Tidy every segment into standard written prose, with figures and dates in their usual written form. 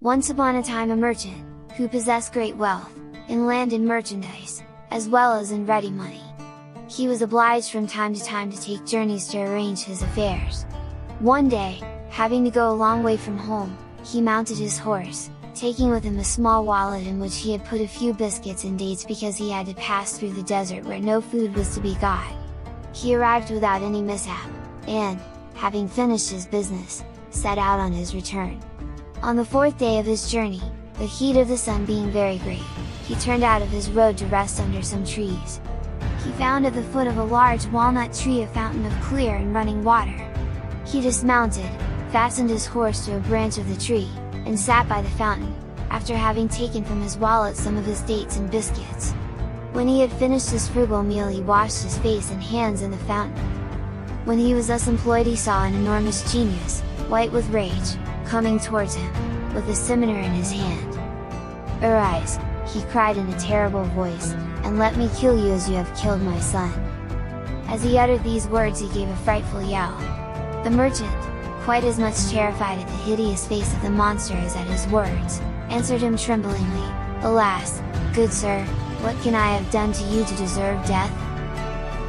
Once upon a time a merchant, who possessed great wealth, in land and merchandise, as well as in ready money. He was obliged from time to time to take journeys to arrange his affairs. One day, having to go a long way from home, he mounted his horse, taking with him a small wallet in which he had put a few biscuits and dates because he had to pass through the desert where no food was to be got. He arrived without any mishap, and, having finished his business, set out on his return. On the fourth day of his journey, the heat of the sun being very great, he turned out of his road to rest under some trees. He found at the foot of a large walnut tree a fountain of clear and running water. He dismounted, fastened his horse to a branch of the tree, and sat by the fountain, after having taken from his wallet some of his dates and biscuits. When he had finished his frugal meal he washed his face and hands in the fountain. When he was thus employed he saw an enormous genius, white with rage, coming towards him, with a scimitar in his hand. "Arise," he cried in a terrible voice, "and let me kill you as you have killed my son." As he uttered these words he gave a frightful yell. The merchant, quite as much terrified at the hideous face of the monster as at his words, answered him tremblingly, "Alas, good sir, what can I have done to you to deserve death?"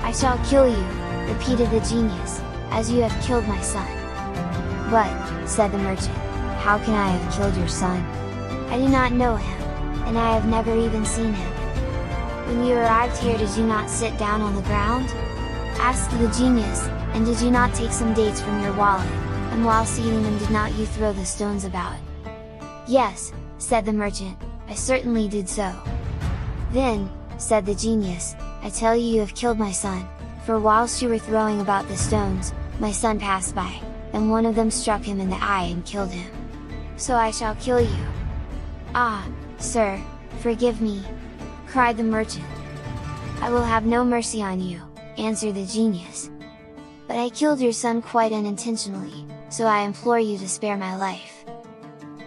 "I shall kill you," repeated the genius, "as you have killed my son." "But," said the merchant, "how can I have killed your son? I do not know him, and I have never even seen him." "When you arrived here did you not sit down on the ground?" asked the genius, "and did you not take some dates from your wallet, and whilst eating them did not you throw the stones about?" "Yes," said the merchant, "I certainly did so." "Then," said the genius, "I tell you you have killed my son, for whilst you were throwing about the stones, my son passed by, and one of them struck him in the eye and killed him. So I shall kill you." "Ah, sir, forgive me!" cried the merchant. "I will have no mercy on you," answered the genius. "But I killed your son quite unintentionally, so I implore you to spare my life."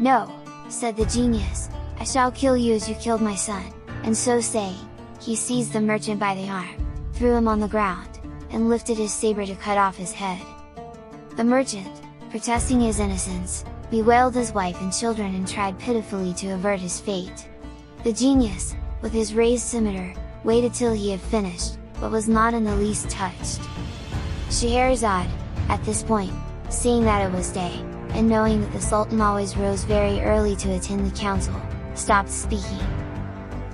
"No," said the genius, "I shall kill you as you killed my son," and so saying, he seized the merchant by the arm, threw him on the ground, and lifted his saber to cut off his head. The merchant, protesting his innocence, bewailed his wife and children and tried pitifully to avert his fate. The genius, with his raised scimitar, waited till he had finished, but was not in the least touched. Scheherazade, at this point, seeing that it was day, and knowing that the Sultan always rose very early to attend the council, stopped speaking.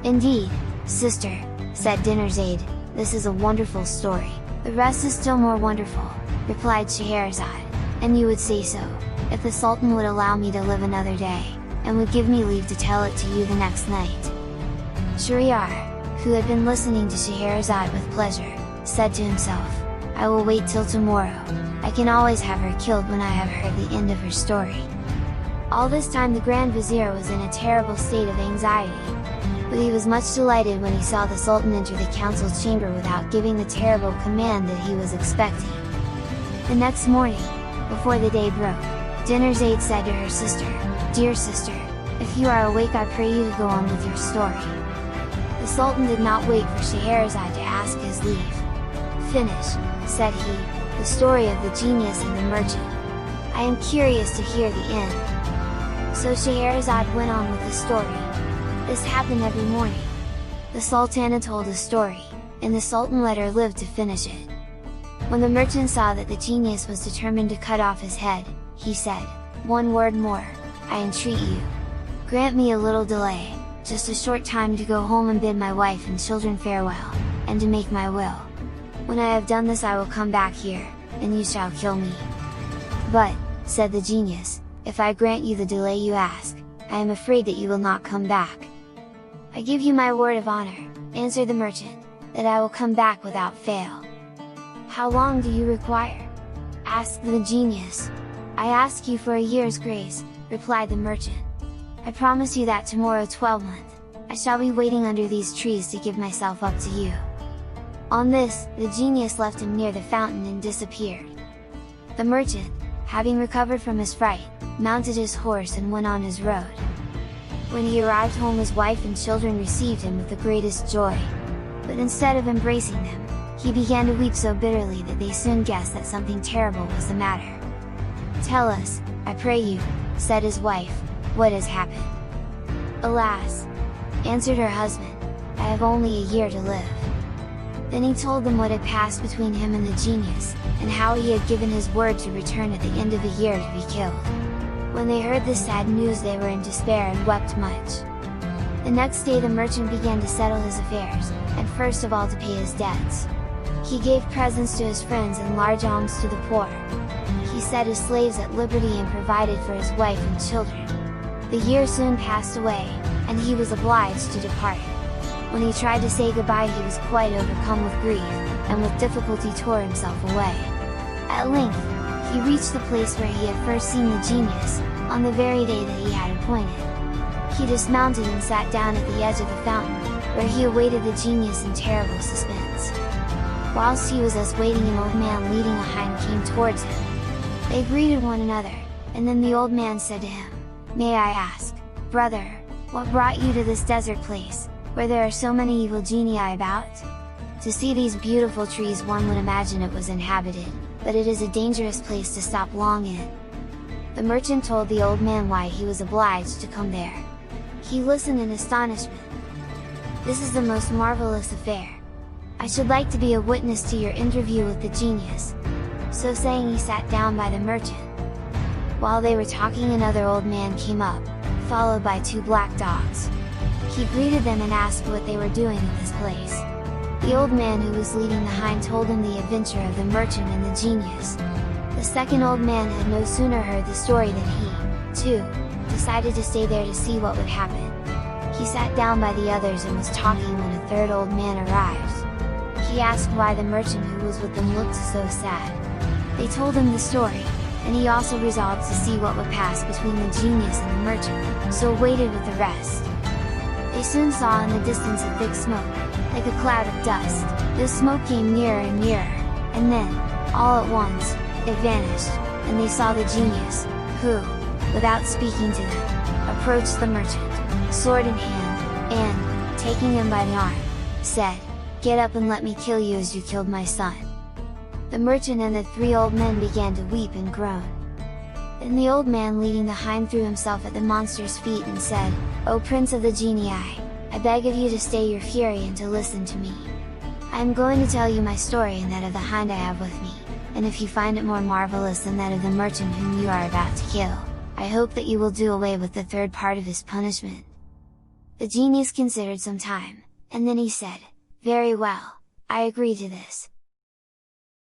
"Indeed, sister," said Dinarzade, "this is a wonderful story." "The rest is still more wonderful," replied Scheherazade, "and you would say so, if the Sultan would allow me to live another day, and would give me leave to tell it to you the next night." Shahryar, who had been listening to Scheherazade with pleasure, said to himself, "I will wait till tomorrow, I can always have her killed when I have heard the end of her story." All this time the Grand Vizier was in a terrible state of anxiety, but he was much delighted when he saw the Sultan enter the council chamber without giving the terrible command that he was expecting. The next morning, before the day broke, Dinarzade said to her sister, "Dear sister, if you are awake I pray you to go on with your story." The Sultan did not wait for Scheherazade to ask his leave. "Finish," said he, "the story of the genius and the merchant. I am curious to hear the end." So Scheherazade went on with the story. This happened every morning. The Sultana told a story, and the Sultan let her live to finish it. When the merchant saw that the genius was determined to cut off his head, he said, "One word more, I entreat you. Grant me a little delay, just a short time to go home and bid my wife and children farewell, and to make my will. When I have done this I will come back here, and you shall kill me." "But," said the genius, "if I grant you the delay you ask, I am afraid that you will not come back." "I give you my word of honor," answered the merchant, "that I will come back without fail." "How long do you require?" asked the genius. "I ask you for a year's grace," replied the merchant. "I promise you that tomorrow 12th, I shall be waiting under these trees to give myself up to you." On this, the genius left him near the fountain and disappeared. The merchant, having recovered from his fright, mounted his horse and went on his road. When he arrived home his wife and children received him with the greatest joy. But instead of embracing them, he began to weep so bitterly that they soon guessed that something terrible was the matter. "Tell us, I pray you," said his wife, what has happened?" "Alas," answered her husband, "I have only a year to live." Then he told them what had passed between him and the genius, and how he had given his word to return at the end of a year to be killed. When they heard this sad news, they were in despair and wept much. The next day the merchant began to settle his affairs, and first of all to pay his debts. He gave presents to his friends and large alms to the poor. He set his slaves at liberty and provided for his wife and children. The year soon passed away, and he was obliged to depart. When he tried to say goodbye, he was quite overcome with grief, and with difficulty tore himself away. At length, he reached the place where he had first seen the genius, on the very day that he had appointed. He dismounted and sat down at the edge of the fountain, where he awaited the genius in terrible suspense. Whilst he was thus waiting, an old man leading a hind came towards him. They greeted one another, and then the old man said to him, "May I ask, brother, what brought you to this desert place, where there are so many evil genii about? To see these beautiful trees one would imagine it was inhabited, but it is a dangerous place to stop long in." The merchant told the old man why he was obliged to come there. He listened in astonishment. "This is the most marvelous affair! I should like to be a witness to your interview with the genius." So saying, he sat down by the merchant. While they were talking, another old man came up, followed by two black dogs. He greeted them and asked what they were doing in this place. The old man who was leading the hind told him the adventure of the merchant and the genius. The second old man had no sooner heard the story than he, too, decided to stay there to see what would happen. He sat down by the others and was talking when a third old man arrived. He asked why the merchant who was with them looked so sad. They told him the story, and he also resolved to see what would pass between the genius and the merchant, so waited with the rest. They soon saw in the distance a thick smoke, like a cloud of dust. This smoke came nearer and nearer, and then, all at once, it vanished, and they saw the genius, who, without speaking to them, approached the merchant, sword in hand, and, taking him by the arm, said, "Get up and let me kill you as you killed my son." The merchant and the three old men began to weep and groan. Then the old man leading the hind threw himself at the monster's feet and said, "O Prince of the Genii, I beg of you to stay your fury and to listen to me. I am going to tell you my story and that of the hind I have with me, and if you find it more marvelous than that of the merchant whom you are about to kill, I hope that you will do away with the third part of his punishment." The genius considered some time, and then he said, "Very well, I agree to this."